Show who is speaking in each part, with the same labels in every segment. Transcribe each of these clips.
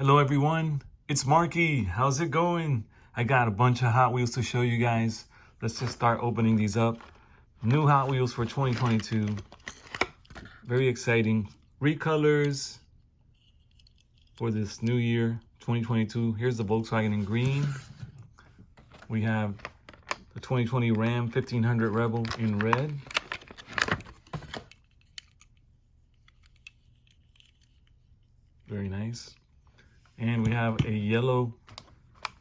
Speaker 1: Hello everyone, it's Marky. How's it going? I got a bunch of Hot Wheels to show you guys. Let's just start opening these up. New Hot Wheels for 2022. Very exciting. Recolors for this new year, 2022. Here's the Volkswagen in green. We have the 2020 Ram 1500 Rebel in red. Very nice. And we have a yellow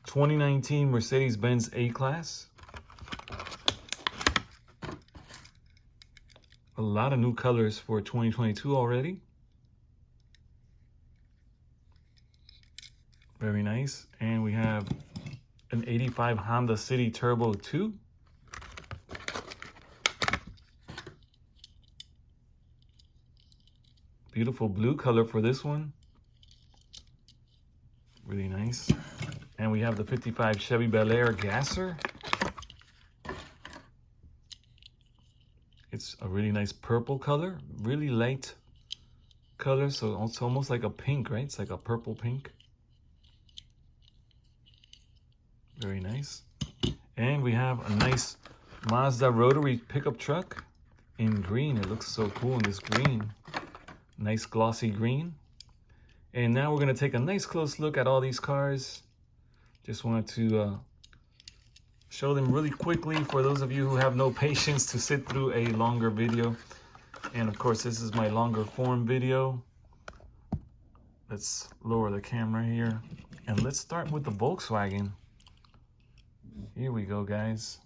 Speaker 1: 2019 Mercedes-Benz A-Class. A lot of new colors for 2022 already. Very nice. And we have an 85 Honda City Turbo 2. Beautiful blue color for this one. Really nice. And we have the 55 Chevy Bel Air Gasser. It's a really nice purple color, really light color, so it's almost like a pink, right? It's like a purple pink. Very nice. And we have a nice Mazda Rotary pickup truck in green. It looks so cool in this green. Nice glossy green. And now we're going to take a nice close look at all these cars. Just wanted to show them really quickly for those of you who have no patience to sit through a longer video. And of course, this is my longer form video. Let's lower the camera here. And let's start with the Volkswagen. Here we go, guys.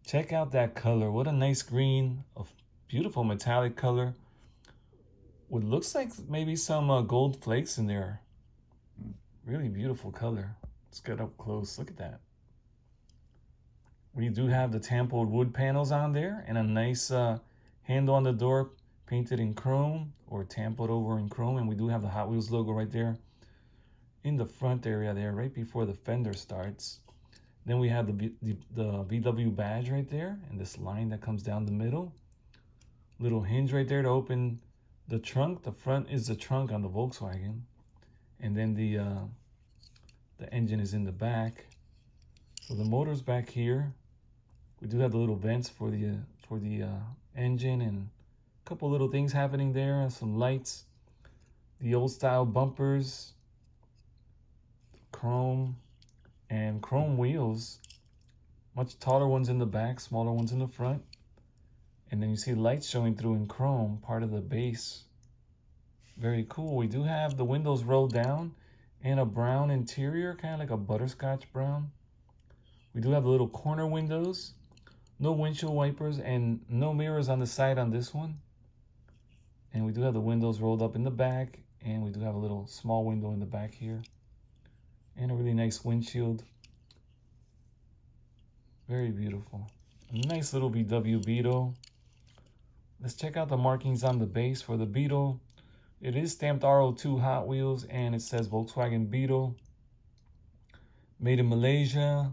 Speaker 1: Check out that color. What a nice green, a beautiful metallic color. What looks like maybe some gold flakes in there. Really beautiful color. Let's get up close. Look at that. We do have the tampoed wood panels on there and a nice handle on the door painted in chrome or tampoed over in chrome. And we do have the Hot Wheels logo right there in the front area there, right before the fender starts. Then we have the VW badge right there and this line that comes down the middle. Little hinge right there to open the trunk. The front is the trunk on the Volkswagen, and then the engine is in the back. So the motor's back here. We do have the little vents for the engine and a couple little things happening there. Some lights, the old style bumpers, chrome and chrome wheels. Much taller ones in the back, smaller ones in the front. And then you see lights showing through in chrome, part of the base. Very cool. We do have the windows rolled down and a brown interior, kind of like a butterscotch brown. We do have the little corner windows, no windshield wipers, and no mirrors on the side on this one. And we do have the windows rolled up in the back, and we do have a little small window in the back here. And a really nice windshield. Very beautiful. A nice little VW Beetle. Let's check out the markings on the base for the Beetle. It is stamped R02 Hot Wheels and it says Volkswagen Beetle. Made in Malaysia.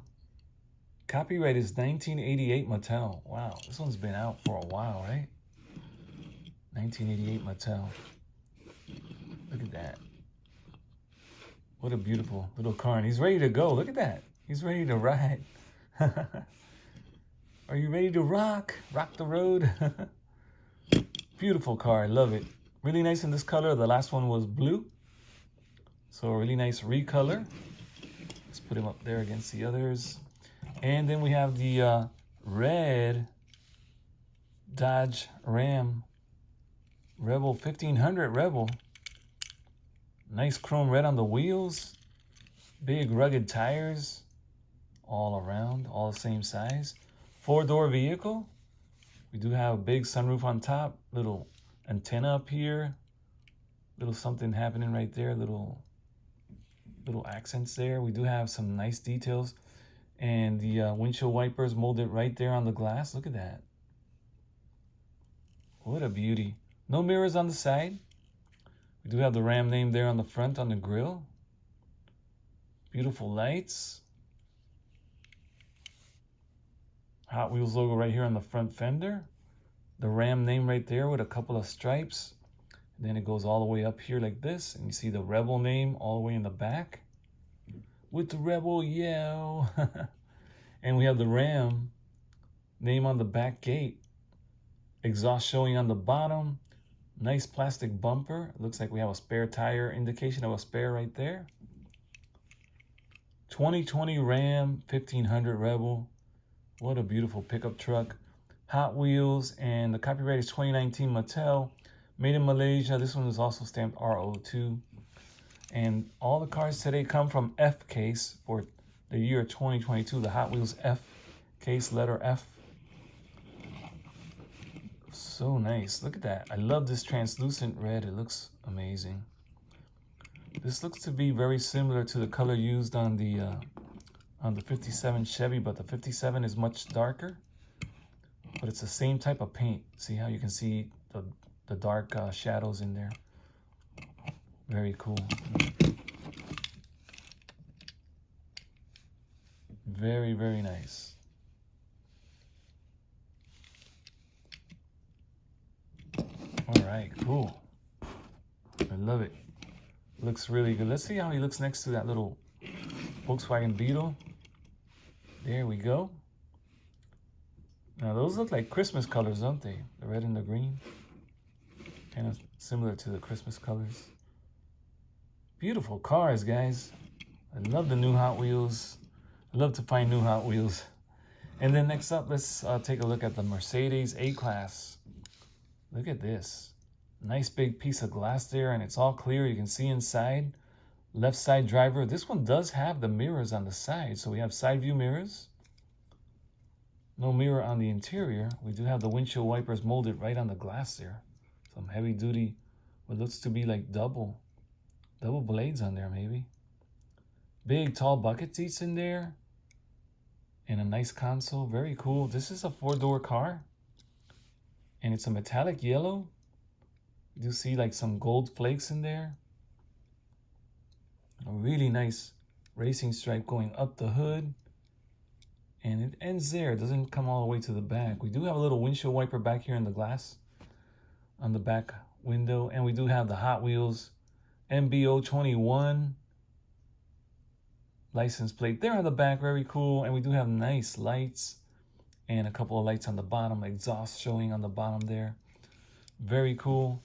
Speaker 1: Copyright is 1988 Mattel. Wow, this one's been out for a while, right? 1988 Mattel. Look at that. What a beautiful little car. And he's ready to go. Look at that. He's ready to ride. Are you ready to rock? Rock the road. Beautiful car, I love it. Really nice in this color. The last one was blue. So a really nice recolor. Let's put him up there against the others. And then we have the red Dodge Ram Rebel 1500 Rebel. Nice chrome red on the wheels. Big rugged tires all around, all the same size. 4-door vehicle. We do have a big sunroof on top, little antenna up here, little something happening right there, little accents there. We do have some nice details, and the windshield wipers molded right there on the glass. Look at that. What a beauty. No mirrors on the side. We do have the Ram name there on the front on the grille. Beautiful lights. Hot Wheels logo right here on the front fender. The Ram name right there with a couple of stripes. Then it goes all the way up here like this, and you see the Rebel name all the way in the back with the Rebel yell. And we have the Ram name on the back gate. Exhaust showing on the bottom. Nice plastic bumper. It looks like we have a spare tire indication of a spare right there. 2020 Ram 1500 Rebel. What a beautiful pickup truck. Hot Wheels, and the copyright is 2019 Mattel. Made in Malaysia. This one is also stamped RO2. And all the cars today come from F case for the year 2022. The Hot Wheels F case, letter F. So nice. Look at that. I love this translucent red. It looks amazing. This looks to be very similar to the color used on the 57 Chevy, but the 57 is much darker. But it's the same type of paint. See how you can see the dark shadows in there. Very cool. Very, very nice. All right, cool. I love it. Looks really good. Let's see how he looks next to that little Volkswagen Beetle. There we go. Now those look like Christmas colors, don't they? The red and the green. Kind of similar to the Christmas colors. Beautiful cars, guys. I love the new Hot Wheels. I love to find new Hot Wheels. And then next up, let's take a look at the Mercedes A-Class. Look at this. Nice big piece of glass there, and it's all clear. You can see inside. Left side driver. This one does have the mirrors on the side. So we have side view mirrors. No mirror on the interior. We do have the windshield wipers molded right on the glass there. Some heavy duty, what looks to be like double blades on there maybe. Big tall bucket seats in there. And a nice console. Very cool. This is a 4-door car. And it's a metallic yellow. You do see like some gold flakes in there. A really nice racing stripe going up the hood. And it ends there. It doesn't come all the way to the back. We do have a little windshield wiper back here in the glass on the back window. And we do have the Hot Wheels MBO21 license plate there on the back. Very cool. And we do have nice lights and a couple of lights on the bottom. Exhaust showing on the bottom there. Very cool.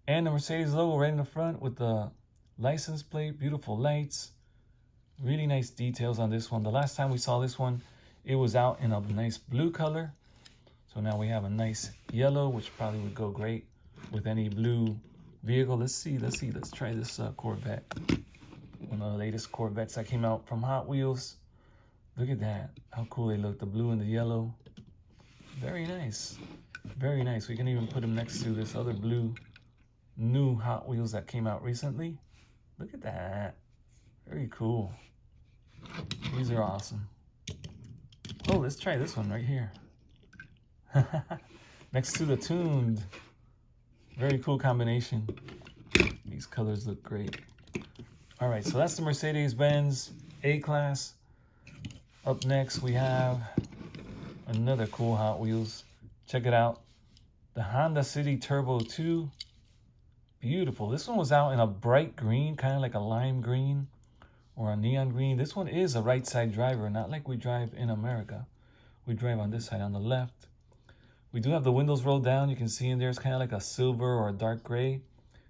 Speaker 1: And the Mercedes logo right in the front with the license plate. Beautiful lights. Really nice details on this one. The last time we saw this one, it was out in a nice blue color. So now we have a nice yellow, which probably would go great with any blue vehicle. Let's try this Corvette. One of the latest Corvettes that came out from Hot Wheels. Look at that. How cool they look. The blue and the yellow. Very nice. Very nice. We can even put them next to this other blue new Hot Wheels that came out recently. Look at that. Very cool. These are awesome. Oh, let's try this one right here. Next to the tuned. Very cool combination. These colors look great. All right, so that's the Mercedes-Benz A-Class. Up next, we have another cool Hot Wheels. Check it out. The Honda City Turbo 2. Beautiful. This one was out in a bright green, kind of like a lime green or a neon green. This one is a right side driver, not like we drive in America. We drive on this side on the left. We do have the windows rolled down. You can see in there it's kind of like a silver or a dark gray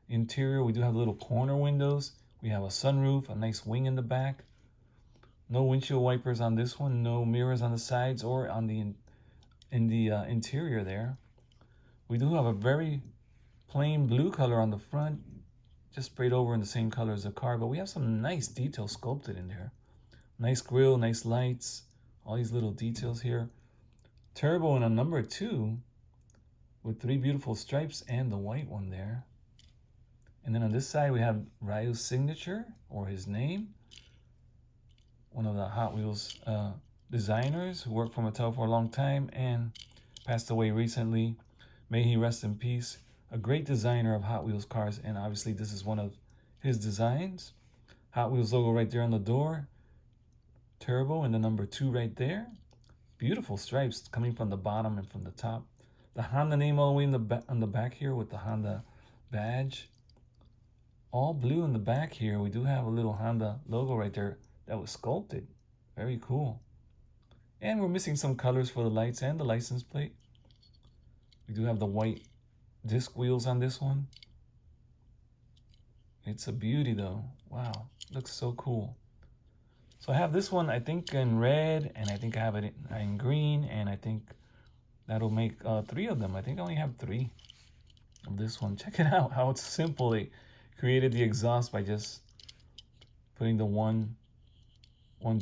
Speaker 1: interior. We do have little corner windows. We have a sunroof, a nice wing in the back. No windshield wipers on this one. No mirrors on the sides or on the interior there. We do have a very plain blue color on the front, just sprayed over in the same color as the car, but we have some nice details sculpted in there. Nice grille, nice lights, all these little details here. Turbo in a number 2 with 3 beautiful stripes and the white one there. And then on this side, we have Ryu's signature or his name. One of the Hot Wheels designers who worked for Mattel for a long time and passed away recently. May he rest in peace. A great designer of Hot Wheels cars, and obviously this is one of his designs. Hot Wheels logo right there on the door. Turbo and the number 2 right there. Beautiful stripes coming from the bottom and from the top. The Honda name all the way in the on the back here with the Honda badge. All blue in the back here. We do have a little Honda logo right there that was sculpted. Very cool. And we're missing some colors for the lights and the license plate. We do have the white disc wheels on this one. It's a beauty though. Wow, looks so cool. So I have this one, I think in red, and I think I have it in green, and I think that'll make 3 of them. I think I only have 3 of this one. Check it out, how it's simple. They created the exhaust by just putting the one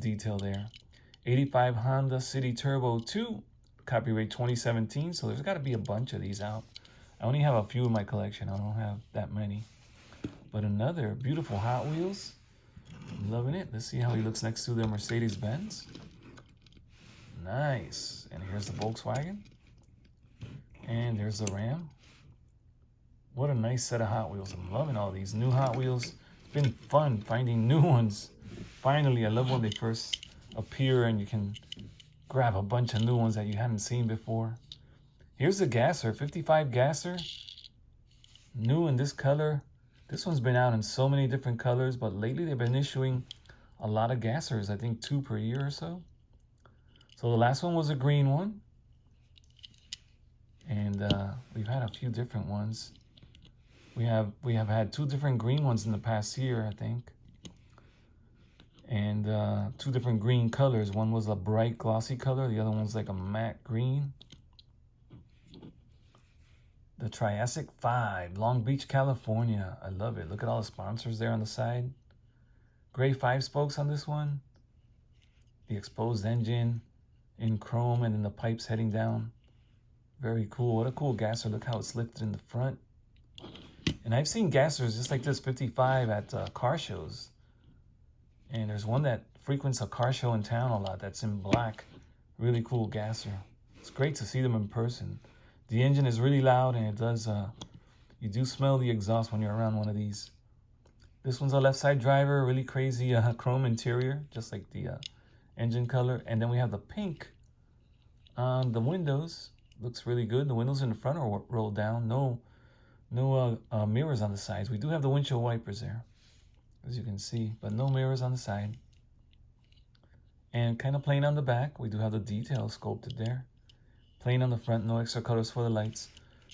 Speaker 1: detail there. 85 Honda City Turbo 2, copyright 2017. So there's got to be a bunch of these out. I only have a few in my collection. I don't have that many. But another beautiful Hot Wheels. I'm loving it. Let's see how he looks next to the Mercedes-Benz. Nice. And here's the Volkswagen. And there's the Ram. What a nice set of Hot Wheels. I'm loving all these new Hot Wheels. It's been fun finding new ones. Finally, I love when they first appear and you can grab a bunch of new ones that you hadn't seen before. Here's the Gasser, 55 Gasser. New in this color. This one's been out in so many different colors, but lately they've been issuing a lot of Gassers, I think 2 per year or so. So the last one was a green one. And we've had a few different ones. We have had 2 different green ones in the past year, I think. And 2 different green colors. One was a bright glossy color. The other one's like a matte green. The Triassic 5, Long Beach, California. I love it. Look at all the sponsors there on the side. Gray 5 spokes on this one. The exposed engine in chrome and then the pipes heading down. Very cool. What a cool gasser. Look how it's lifted in the front. And I've seen gassers just like this 55 at car shows. And there's one that frequents a car show in town a lot that's in black. Really cool gasser. It's great to see them in person. The engine is really loud and it does, you do smell the exhaust when you're around one of these. This one's a left side driver, really crazy chrome interior, just like the engine color. And then we have the pink on the windows. Looks really good. The windows in the front are rolled down. No mirrors on the sides. We do have the windshield wipers there, as you can see, but no mirrors on the side. And kind of plain on the back. We do have the details sculpted there. Plain on the front, no extra colors for the lights,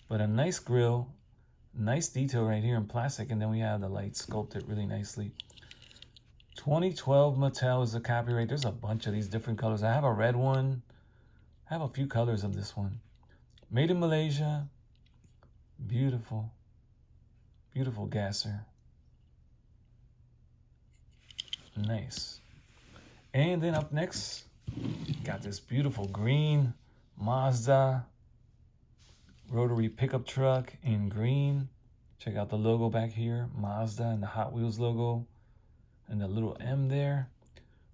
Speaker 1: but a nice grille, nice detail right here in plastic, and then we have the lights sculpted really nicely. 2012 Mattel is the copyright. There's a bunch of these different colors. I have a red one. I have a few colors of this one. Made in Malaysia. Beautiful. Beautiful gasser. Nice. And then up next, got this beautiful green Mazda Rotary pickup truck in green. Check out the logo back here, Mazda, and the Hot Wheels logo and the little M there.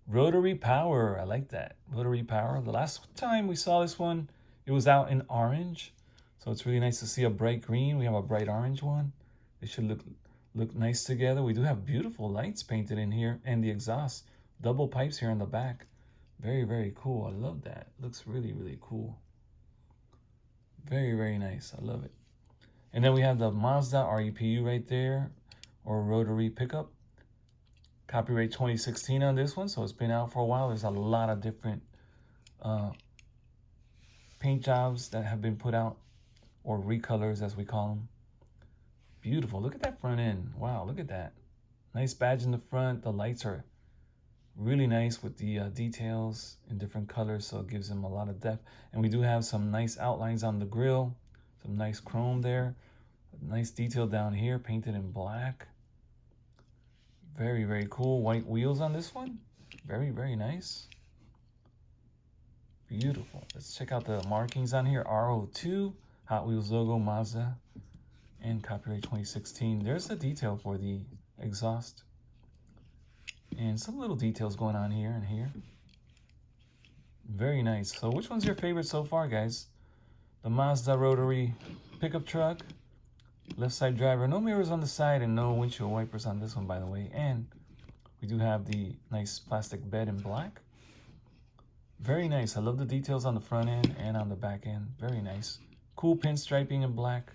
Speaker 1: Rotary power, I like that. Rotary power. The last time we saw this one, it was out in orange. So it's really nice to see a bright green. We have a bright orange one. They should look nice together. We do have beautiful lights painted in here and the exhaust. Double pipes here on the back. Very, very cool. I love that. Looks really, really cool. Very, very nice. I love it. And then we have the Mazda REPU right there, or Rotary pickup. Copyright 2016 on this one, so it's been out for a while. There's a lot of different paint jobs that have been put out, or recolors as we call them. Beautiful. Look at that front end. Wow, look at that. Nice badge in the front. The lights are really nice with the details in different colors, so it gives them a lot of depth. And we do have some nice outlines on the grille, some nice chrome there, nice detail down here painted in black. Very, very cool. White wheels on this one. Very, very nice. Beautiful. Let's check out the markings on here. RO2, Hot Wheels logo, Mazda, and copyright 2016. There's the detail for the exhaust. And some little details going on here and here. Very nice. So which one's your favorite so far, guys? The Mazda Rotary pickup truck. Left side driver. No mirrors on the side and no windshield wipers on this one, by the way. And we do have the nice plastic bed in black. Very nice. I love the details on the front end and on the back end. Very nice. Cool pinstriping in black.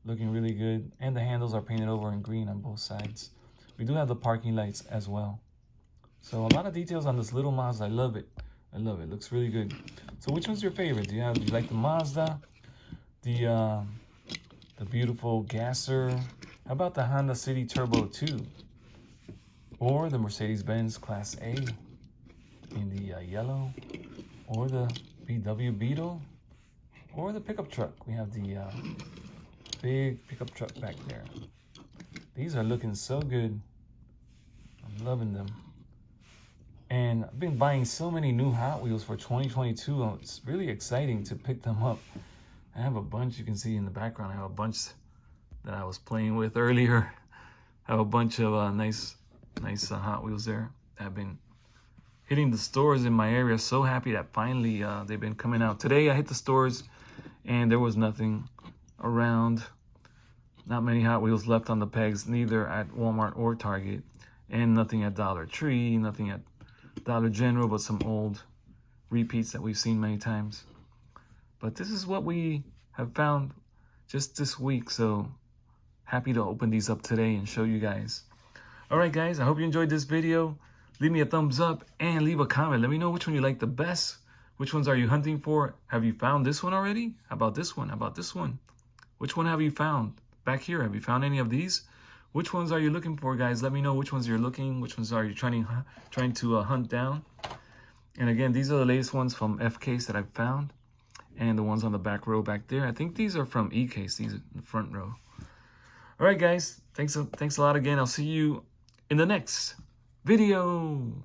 Speaker 1: looking really good. And the handles are painted over in green on both sides. We do have the parking lights as well. So a lot of details on this little Mazda. I love it. I love it. Looks really good. So which one's your favorite? Do you like the Mazda? The beautiful Gasser? How about the Honda City Turbo 2? Or the Mercedes-Benz Class A in the yellow? Or the VW Beetle? Or the pickup truck? We have the big pickup truck back there. These are looking so good. I'm loving them. And I've been buying so many new Hot Wheels for 2022. It's really exciting to pick them up. I have a bunch, you can see in the background. I have a bunch that I was playing with earlier. I have a bunch of nice Hot Wheels there. I've been hitting the stores in my area. So happy that finally they've been coming out. Today I hit the stores and there was nothing around. Not many Hot Wheels left on the pegs, neither at Walmart or Target. And nothing at Dollar Tree, nothing at Dollar General, but some old repeats that we've seen many times. But this is what we have found just this week. So happy to open these up today and show you guys. All right, guys, I hope you enjoyed this video. Leave me a thumbs up and leave a comment. Let me know which one you like the best. Which ones are you hunting for? Have you found this one already? How about this one? How about this one? Which one have you found? Back here, have you found any of these? Which ones are you looking for, guys? Let me know which ones you're looking. Which ones are you trying to hunt down? And again, these are the latest ones from F-Case that I've found. And the ones on the back row back there. I think these are from E-Case. These are in the front row. All right, guys. Thanks a lot again. I'll see you in the next video.